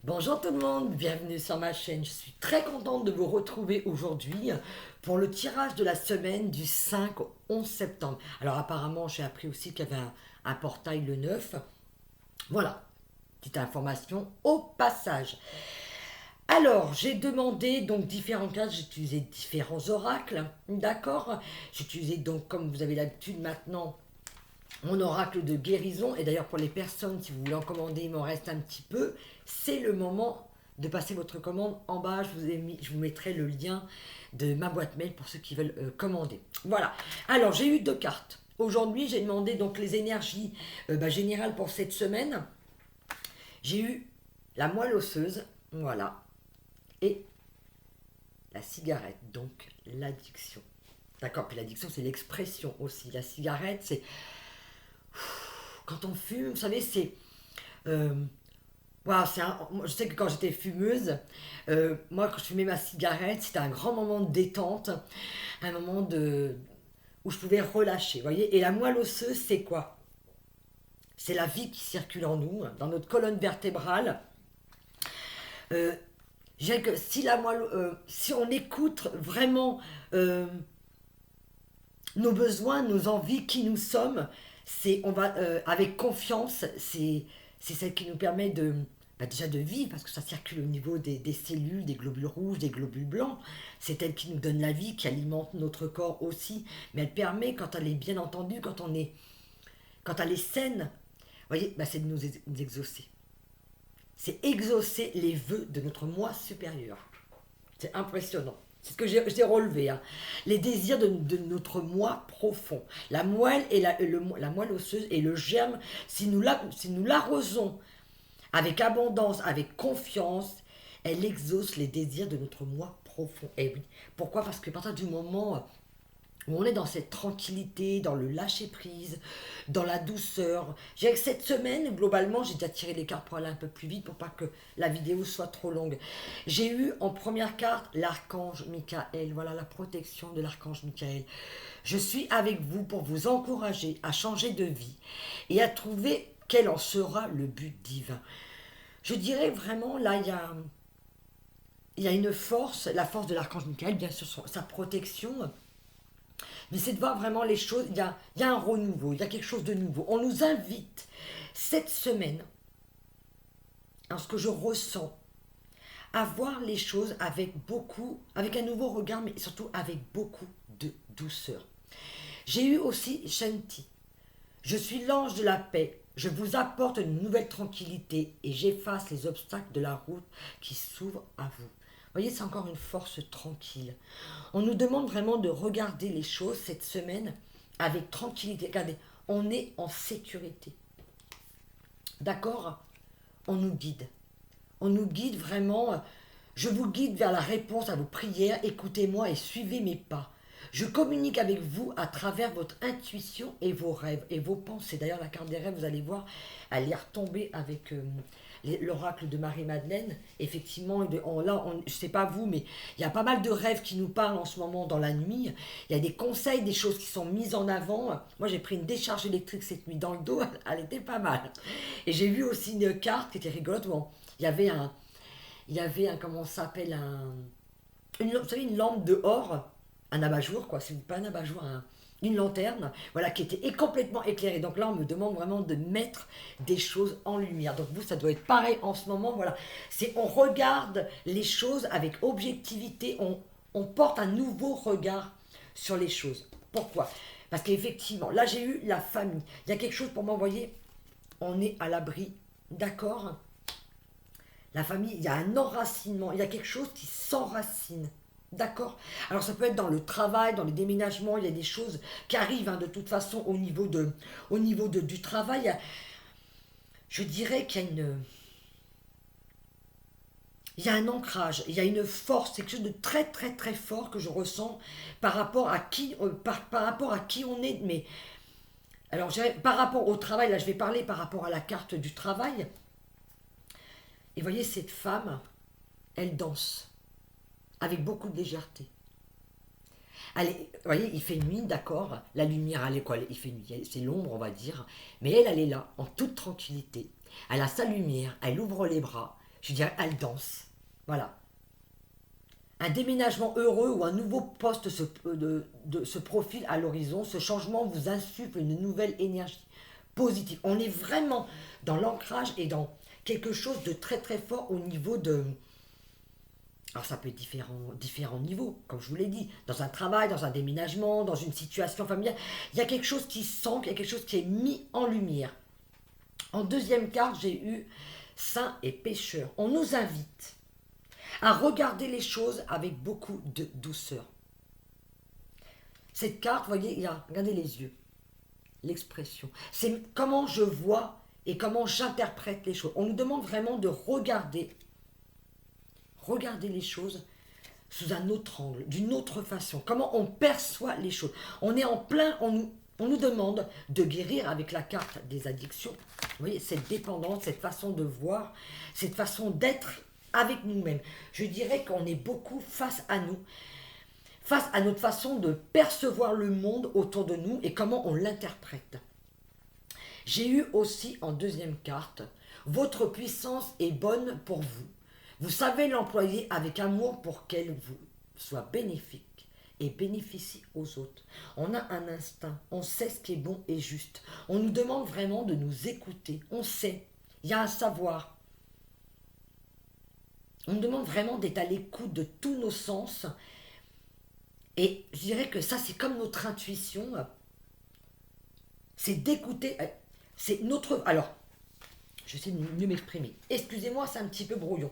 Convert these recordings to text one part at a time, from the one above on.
Bonjour tout le monde, bienvenue sur ma chaîne. Je suis très contente de vous retrouver aujourd'hui pour le tirage de la semaine du 5 au 11 septembre. Alors apparemment j'ai appris aussi qu'il y avait un portail le 9. Voilà, petite information au passage. Alors j'ai demandé donc différents cas, j'ai utilisé différents oracles, d'accord. J'ai utilisé donc comme vous avez l'habitude maintenant mon oracle de guérison. Et d'ailleurs, pour les personnes, si vous voulez en commander, il m'en reste un petit peu. C'est le moment de passer votre commande. En bas, je vous mettrai le lien de ma boîte mail pour ceux qui veulent commander. Voilà. Alors, j'ai eu deux cartes. Aujourd'hui, j'ai demandé donc les énergies générales pour cette semaine. J'ai eu la moelle osseuse, voilà, et la cigarette, donc l'addiction. D'accord, puis l'addiction, c'est l'expression aussi. La cigarette, c'est quand on fume, vous savez, c'est Euh, waouh, je sais que quand j'étais fumeuse, moi quand je fumais ma cigarette, c'était un grand moment de détente, un moment où je pouvais relâcher, vous voyez. Et la moelle osseuse, c'est quoi? C'est la vie qui circule en nous, dans notre colonne vertébrale. Euh, je dirais que si on écoute vraiment euh, nos besoins, nos envies, qui nous sommes, on va avec confiance, c'est celle qui nous permet déjà de vivre, parce que ça circule au niveau des cellules, des globules rouges, des globules blancs. C'est elle qui nous donne la vie, qui alimente notre corps aussi. Mais elle permet, quand elle est bien entendue, quand elle est saine, vous voyez, c'est de nous exaucer. C'est exaucer les vœux de notre moi supérieur. C'est impressionnant. C'est ce que j'ai relevé. Hein. Les désirs de notre moi profond. La moelle, la moelle osseuse et le germe, si nous l'arrosons avec abondance, avec confiance, elle exauce les désirs de notre moi profond. Et oui. Pourquoi? Parce que à partir du moment où on est dans cette tranquillité, dans le lâcher-prise, dans la douceur. J'ai que cette semaine, globalement, j'ai déjà tiré les cartes pour aller un peu plus vite pour pas que la vidéo soit trop longue. J'ai eu en première carte l'archange Michael. Voilà la protection de l'archange Michael. Je suis avec vous pour vous encourager à changer de vie et à trouver quel en sera le but divin. Je dirais vraiment, là, il y a une force, la force de l'archange Michael, bien sûr, sa protection. Mais c'est de voir vraiment les choses, il y a un renouveau, il y a quelque chose de nouveau. On nous invite cette semaine, en ce que je ressens, à voir les choses avec un nouveau regard, mais surtout avec beaucoup de douceur. J'ai eu aussi Shanti. Je suis l'ange de la paix. Je vous apporte une nouvelle tranquillité et j'efface les obstacles de la route qui s'ouvrent à vous. Vous voyez, c'est encore une force tranquille. On nous demande vraiment de regarder les choses cette semaine avec tranquillité. Regardez, on est en sécurité. D'accord? On nous guide. On nous guide vraiment. Je vous guide vers la réponse à vos prières. Écoutez-moi et suivez mes pas. Je communique avec vous à travers votre intuition et vos rêves et vos pensées. D'ailleurs, la carte des rêves, vous allez voir, elle est retombée avec l'oracle de Marie-Madeleine. Effectivement, je ne sais pas vous, mais il y a pas mal de rêves qui nous parlent en ce moment dans la nuit. Il y a des conseils, des choses qui sont mises en avant. Moi, j'ai pris une décharge électrique cette nuit dans le dos. Elle était pas mal. Et j'ai vu aussi une carte qui était rigolote où il y avait un, comment ça s'appelle, vous savez, une lampe dehors, un abat-jour, quoi, c'est pas un abat-jour, une lanterne, voilà, qui était complètement éclairée. Donc là, on me demande vraiment de mettre des choses en lumière. Donc vous, ça doit être pareil en ce moment, voilà. On regarde les choses avec objectivité, on porte un nouveau regard sur les choses. Pourquoi? Parce qu'effectivement, là, j'ai eu la famille. Il y a quelque chose pour moi, vous voyez, on est à l'abri, d'accord. La famille, il y a un enracinement, il y a quelque chose qui s'enracine. D'accord. Alors ça peut être dans le travail, dans les déménagements, il y a des choses qui arrivent hein, de toute façon du travail. Je dirais il y a un ancrage, il y a une force, c'est quelque chose de très très très fort que je ressens par rapport à par rapport à qui on est. Mais alors par rapport au travail, là je vais parler par rapport à la carte du travail. Et voyez cette femme, elle danse avec beaucoup de légèreté. Allez, vous voyez, il fait nuit, d'accord. La lumière, elle est quoi? Il fait nuit, c'est l'ombre, on va dire. Mais elle est là, en toute tranquillité. Elle a sa lumière, elle ouvre les bras. je dirais, elle danse. Voilà. Un déménagement heureux ou un nouveau poste se profile à l'horizon. Ce changement vous insuffle une nouvelle énergie positive. On est vraiment dans l'ancrage et dans quelque chose de très très fort au niveau de... Alors ça peut être différents niveaux, comme je vous l'ai dit. Dans un travail, dans un déménagement, dans une situation familiale. Il y a quelque chose qui sent, il y a quelque chose qui est mis en lumière. En deuxième carte, j'ai eu saint et pécheur. On nous invite à regarder les choses avec beaucoup de douceur. Cette carte, vous voyez, regardez les yeux, l'expression. C'est comment je vois et comment j'interprète les choses. On nous demande vraiment de regarder les choses sous un autre angle, d'une autre façon. Comment on perçoit les choses. On est en plein, on nous demande de guérir avec la carte des addictions. Vous voyez, cette dépendance, cette façon de voir, cette façon d'être avec nous-mêmes. Je dirais qu'on est beaucoup face à nous, face à notre façon de percevoir le monde autour de nous et comment on l'interprète. J'ai eu aussi en deuxième carte, votre puissance est bonne pour vous. Vous savez l'employer avec amour pour qu'elle vous soit bénéfique et bénéficie aux autres. On a un instinct, on sait ce qui est bon et juste. On nous demande vraiment de nous écouter, on sait, il y a un savoir. On nous demande vraiment d'être à l'écoute de tous nos sens. Et je dirais que ça, c'est comme notre intuition. C'est d'écouter. C'est notre... Alors, je sais mieux m'exprimer. Excusez-moi, c'est un petit peu brouillon.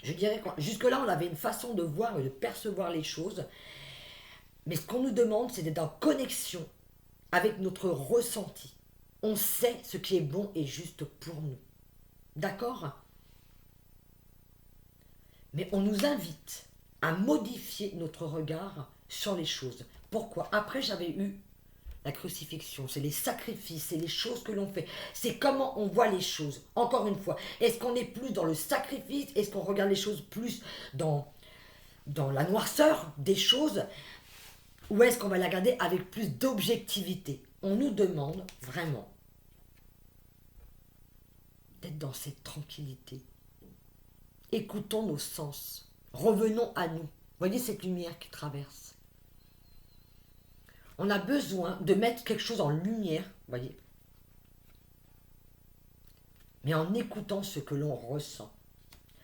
Je dirais que jusque-là, on avait une façon de voir et de percevoir les choses. Mais ce qu'on nous demande, c'est d'être en connexion avec notre ressenti. On sait ce qui est bon et juste pour nous. D'accord ? Mais on nous invite à modifier notre regard sur les choses. Pourquoi ? Après, j'avais eu la crucifixion, c'est les sacrifices, c'est les choses que l'on fait. C'est comment on voit les choses. Encore une fois, est-ce qu'on est plus dans le sacrifice ? Est-ce qu'on regarde les choses plus dans la noirceur des choses ? Ou est-ce qu'on va la regarder avec plus d'objectivité ? On nous demande vraiment d'être dans cette tranquillité. Écoutons nos sens. Revenons à nous. Voyez cette lumière qui traverse. On a besoin de mettre quelque chose en lumière, voyez. Mais en écoutant ce que l'on ressent.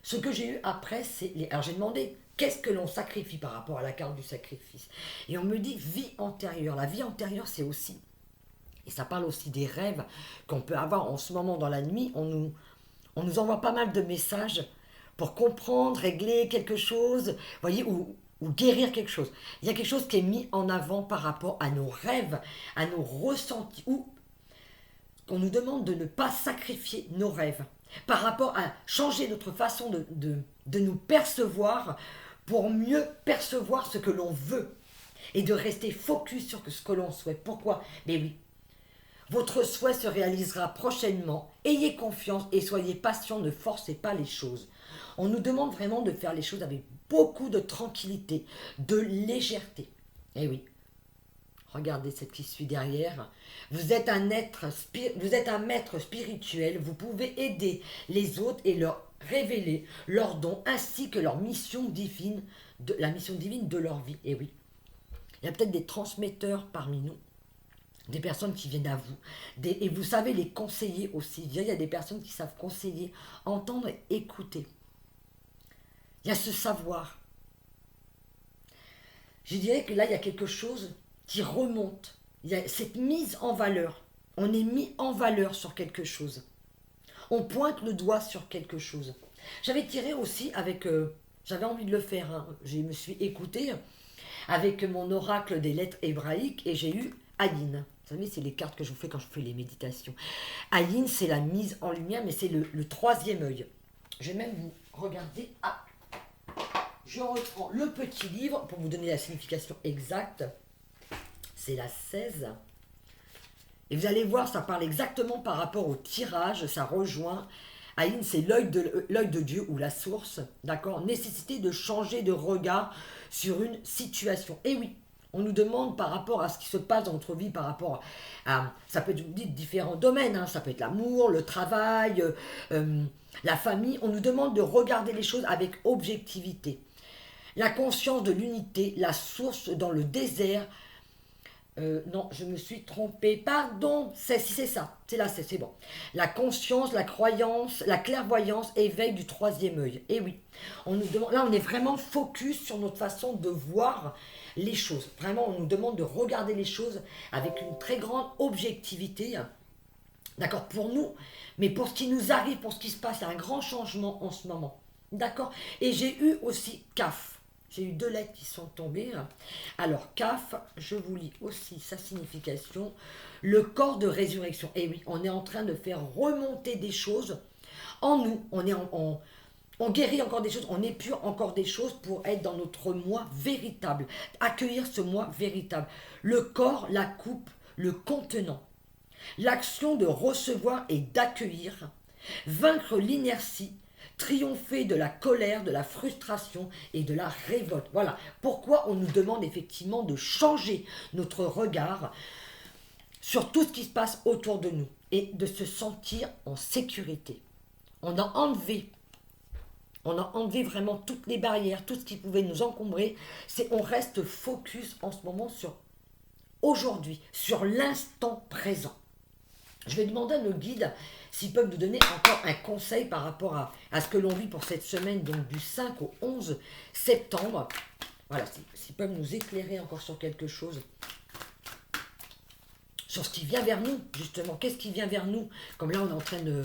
Ce que j'ai eu après, c'est... Alors j'ai demandé, qu'est-ce que l'on sacrifie par rapport à la carte du sacrifice ? Et on me dit vie antérieure. La vie antérieure, c'est aussi... Et ça parle aussi des rêves qu'on peut avoir en ce moment dans la nuit. On nous envoie pas mal de messages pour comprendre, régler quelque chose, voyez, ou guérir quelque chose. Il y a quelque chose qui est mis en avant par rapport à nos rêves, à nos ressentis, ou qu'on nous demande de ne pas sacrifier nos rêves, par rapport à changer notre façon de nous percevoir pour mieux percevoir ce que l'on veut et de rester focus sur ce que l'on souhaite. Pourquoi ? Mais oui, votre souhait se réalisera prochainement. Ayez confiance et soyez patient, ne forcez pas les choses. On nous demande vraiment de faire les choses avec beaucoup de tranquillité, de légèreté. Eh oui, regardez celle qui suit derrière. Vous êtes un maître spirituel. Vous pouvez aider les autres et leur révéler leurs dons ainsi que leur mission divine, la mission divine de leur vie. Eh oui, il y a peut-être des transmetteurs parmi nous. Des personnes qui viennent à vous. Et vous savez les conseiller aussi. Il y a des personnes qui savent conseiller, entendre et écouter. Il y a ce savoir. Je dirais que là, il y a quelque chose qui remonte. Il y a cette mise en valeur. On est mis en valeur sur quelque chose. On pointe le doigt sur quelque chose. J'avais tiré aussi avec... j'avais envie de le faire. Hein. Je me suis écoutée avec mon oracle des lettres hébraïques et j'ai eu Ayin. Vous savez, c'est les cartes que je vous fais quand je fais les méditations. Ayin, c'est la mise en lumière, mais c'est le troisième œil. Je vais même vous regarder. Ah, je reprends le petit livre pour vous donner la signification exacte. C'est la 16. Et vous allez voir, ça parle exactement par rapport au tirage. Ça rejoint. Ayin, c'est l'œil de Dieu ou la source. D'accord ? Nécessité de changer de regard sur une situation. Et oui, On nous demande par rapport à ce qui se passe dans notre vie, par rapport à, ça peut être dit, différents domaines, hein, ça peut être l'amour, le travail, la famille. On nous demande de regarder les choses avec objectivité. La conscience de l'unité, la source dans le désert. Non, je me suis trompée. Pardon, si c'est ça. C'est là, c'est bon. La conscience, la croyance, la clairvoyance, éveil du troisième œil. Et oui, on nous demande, là, on est vraiment focus sur notre façon de voir les choses. Vraiment, on nous demande de regarder les choses avec une très grande objectivité. D'accord, pour nous, mais pour ce qui nous arrive, pour ce qui se passe, il y a un grand changement en ce moment. D'accord. Et j'ai eu aussi CAF. J'ai eu 2 lettres qui sont tombées. Alors, CAF, je vous lis aussi sa signification. Le corps de résurrection. Et oui, on est en train de faire remonter des choses en nous. On guérit encore des choses, on épure encore des choses pour être dans notre moi véritable. Accueillir ce moi véritable. Le corps, la coupe, le contenant. L'action de recevoir et d'accueillir. Vaincre l'inertie. Triompher de la colère, de la frustration et de la révolte. Voilà pourquoi on nous demande effectivement de changer notre regard sur tout ce qui se passe autour de nous et de se sentir en sécurité. On a enlevé vraiment toutes les barrières, tout ce qui pouvait nous encombrer. On reste focus en ce moment sur aujourd'hui, sur l'instant présent. Je vais demander à nos guides s'ils peuvent nous donner encore un conseil par rapport à ce que l'on vit pour cette semaine, donc du 5 au 11 septembre. Voilà, s'ils peuvent nous éclairer encore sur quelque chose, sur ce qui vient vers nous, justement. Qu'est-ce qui vient vers nous? Comme là, on est en train de,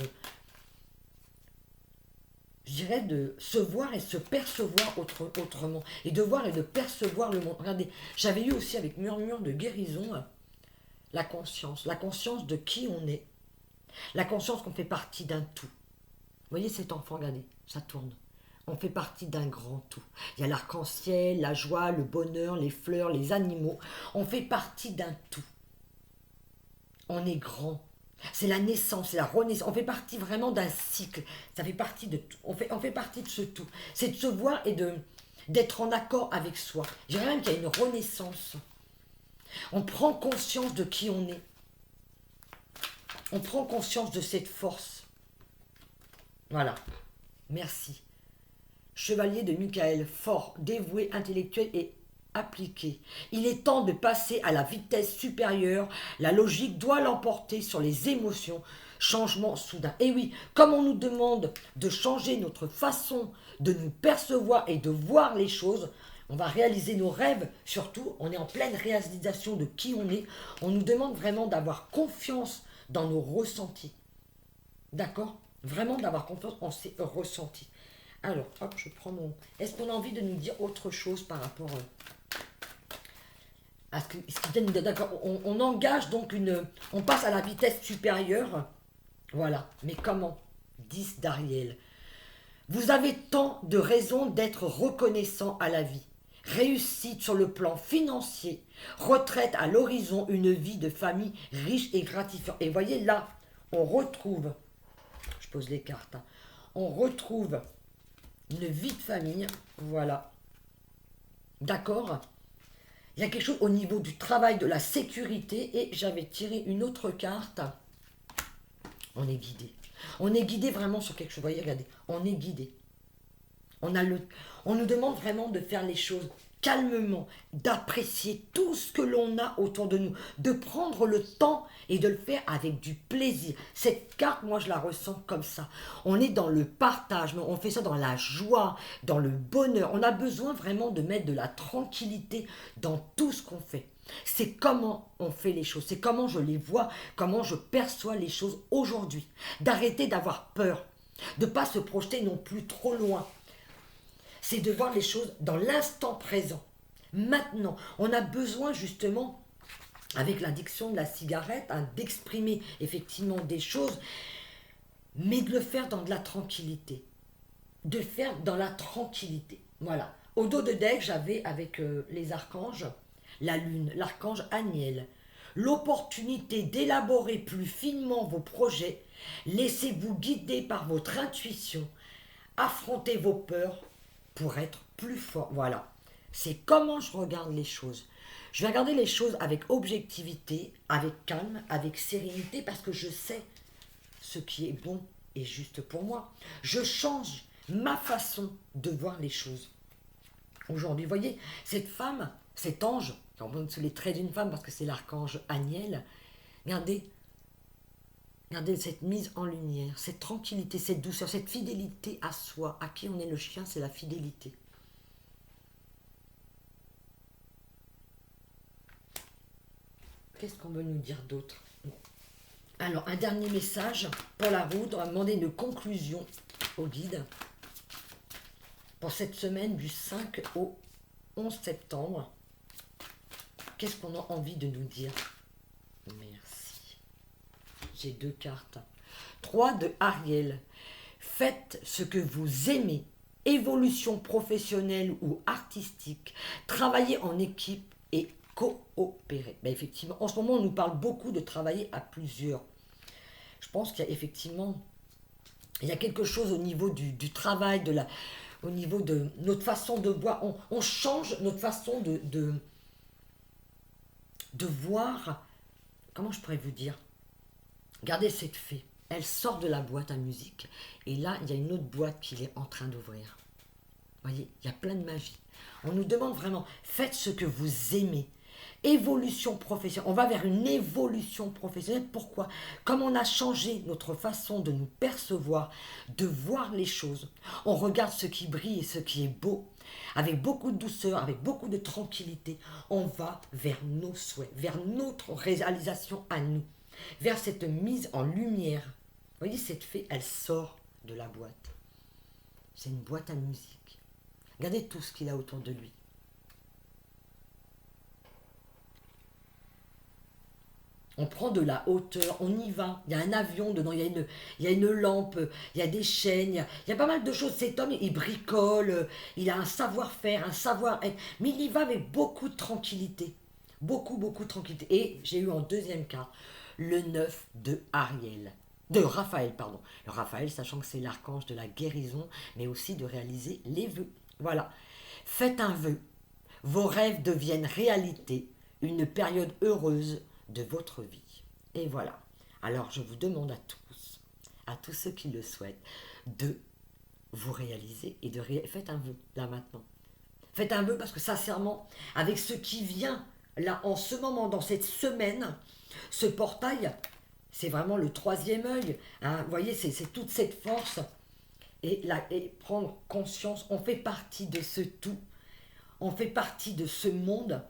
je dirais, de se voir et se percevoir autrement. Et de voir et de percevoir le monde. Regardez, j'avais eu aussi avec Murmure de guérison la conscience de qui on est. La conscience qu'on fait partie d'un tout. Vous voyez cet enfant, regardez, ça tourne. On fait partie d'un grand tout. Il y a l'arc-en-ciel, la joie, le bonheur, les fleurs, les animaux. On fait partie d'un tout. On est grand. C'est la naissance, c'est la renaissance. On fait partie vraiment d'un cycle. Ça fait partie de tout. On fait partie de ce tout. C'est de se voir et d'être en accord avec soi. Je dirais même qu'il y a une renaissance. On prend conscience de qui on est. On prend conscience de cette force. Voilà. Merci. Chevalier de Michael, fort, dévoué, intellectuel et appliqué. Il est temps de passer à la vitesse supérieure. La logique doit l'emporter sur les émotions. Changement soudain. Et oui, comme on nous demande de changer notre façon de nous percevoir et de voir les choses, on va réaliser nos rêves, surtout, on est en pleine réalisation de qui on est. On nous demande vraiment d'avoir confiance dans nos ressentis. D'accord? Vraiment d'avoir confiance en ses ressentis. Alors, hop, je prends mon... Est-ce qu'on a envie de nous dire autre chose par rapport à ce qui vient de... D'accord, on engage donc une... On passe à la vitesse supérieure. Voilà. Mais comment? 10 d'Ariel. Vous avez tant de raisons d'être reconnaissant à la vie. Réussite sur le plan financier, retraite à l'horizon, une vie de famille riche et gratifiante. Et voyez là, on retrouve, je pose les cartes, hein, on retrouve une vie de famille, voilà, d'accord. Il y a quelque chose au niveau du travail, de la sécurité, et j'avais tiré une autre carte. On est guidé. On est guidé vraiment sur quelque chose. Vous voyez, regardez, on est guidé. On nous demande vraiment de faire les choses calmement, d'apprécier tout ce que l'on a autour de nous, de prendre le temps et de le faire avec du plaisir. Cette carte, moi, je la ressens comme ça. On est dans le partage, mais on fait ça dans la joie, dans le bonheur. On a besoin vraiment de mettre de la tranquillité dans tout ce qu'on fait. C'est comment on fait les choses, c'est comment je les vois, comment je perçois les choses aujourd'hui. D'arrêter d'avoir peur, de ne pas se projeter non plus trop loin. C'est de voir les choses dans l'instant présent. Maintenant, on a besoin justement, avec l'addiction de la cigarette, hein, d'exprimer effectivement des choses, mais de le faire dans de la tranquillité. De le faire dans la tranquillité. Voilà. Au dos de deck, j'avais avec les archanges, la lune, l'archange Aniel. L'opportunité d'élaborer plus finement vos projets. Laissez-vous guider par votre intuition. Affrontez vos peurs pour être plus fort. Voilà. c'est comment je regarde les choses. Je vais regarder les choses avec objectivité, avec calme, avec sérénité, parce que je sais ce qui est bon et juste pour moi. Je change ma façon de voir les choses. Aujourd'hui, vous voyez, cette femme, cet ange, on voit sous les traits d'une femme parce que c'est l'archange Aniel, regardez, regardez cette mise en lumière, cette tranquillité, cette douceur, cette fidélité à soi. À qui on est le chien, c'est la fidélité. Qu'est-ce qu'on veut nous dire d'autre? Alors, un dernier message pour la route. On va demander une conclusion au guide pour cette semaine du 5 au 11 septembre. Qu'est-ce qu'on a envie de nous dire? Merci. J'ai 2 cartes. 3 de Ariel. Faites ce que vous aimez. Évolution professionnelle ou artistique. Travaillez en équipe et coopérer. Ben effectivement, en ce moment, on nous parle beaucoup de travailler à plusieurs. Je pense qu'il y a effectivement, il y a quelque chose au niveau du travail, au niveau de notre façon de voir. On change notre façon de voir. Comment je pourrais vous dire? Regardez cette fée. Elle sort de la boîte à musique. Et là, il y a une autre boîte qui est en train d'ouvrir. Vous voyez, il y a plein de magie. On nous demande vraiment, faites ce que vous aimez. Évolution professionnelle. On va vers une évolution professionnelle. Pourquoi? Comme on a changé notre façon de nous percevoir, de voir les choses, on regarde ce qui brille et ce qui est beau, avec beaucoup de douceur, avec beaucoup de tranquillité. On va vers nos souhaits, vers notre réalisation à nous, vers cette mise en lumière. Vous voyez, cette fée, elle sort de la boîte. C'est une boîte à musique. Regardez tout ce qu'il a autour de lui. On prend de la hauteur, on y va. Il y a un avion dedans, il y a une lampe, il y a des chaînes, il y a pas mal de choses. Cet homme, il bricole, il a un savoir-faire, un savoir-être. Mais il y va avec beaucoup de tranquillité. Beaucoup, beaucoup de tranquillité. Et j'ai eu en deuxième carte le 9 de Ariel. De Raphaël, pardon. Le Raphaël, sachant que c'est l'archange de la guérison, mais aussi de réaliser les vœux. Voilà. Faites un vœu. Vos rêves deviennent réalité. Une période heureuse de votre vie. Et voilà. Alors je vous demande à tous ceux qui le souhaitent, de vous réaliser et faites un vœu là maintenant. Faites un vœu parce que sincèrement, avec ce qui vient là en ce moment, dans cette semaine, ce portail, c'est vraiment le troisième œil. Hein. Vous voyez, c'est toute cette force. Et prendre conscience, on fait partie de ce tout. On fait partie de ce monde.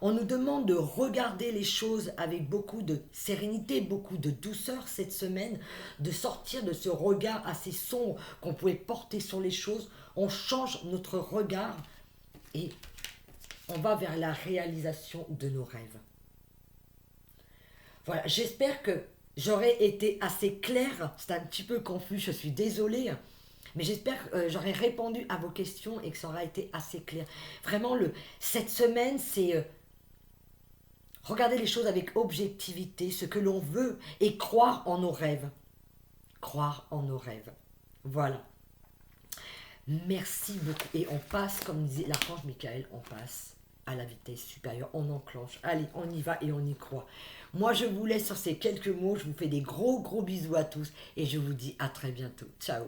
On nous demande de regarder les choses avec beaucoup de sérénité, beaucoup de douceur cette semaine, de sortir de ce regard assez sombre qu'on pouvait porter sur les choses. On change notre regard et on va vers la réalisation de nos rêves. Voilà, j'espère que j'aurai été assez claire. C'est un petit peu confus, je suis désolée. Mais j'espère que j'aurai répondu à vos questions et que ça aura été assez clair. Vraiment, cette semaine, c'est regarder les choses avec objectivité, ce que l'on veut, et croire en nos rêves. Croire en nos rêves. Voilà. Merci beaucoup. Et on passe, comme disait l'archange Michael, on passe à la vitesse supérieure. On enclenche. Allez, on y va et on y croit. Moi, je vous laisse sur ces quelques mots. Je vous fais des gros, gros bisous à tous. Et je vous dis à très bientôt. Ciao.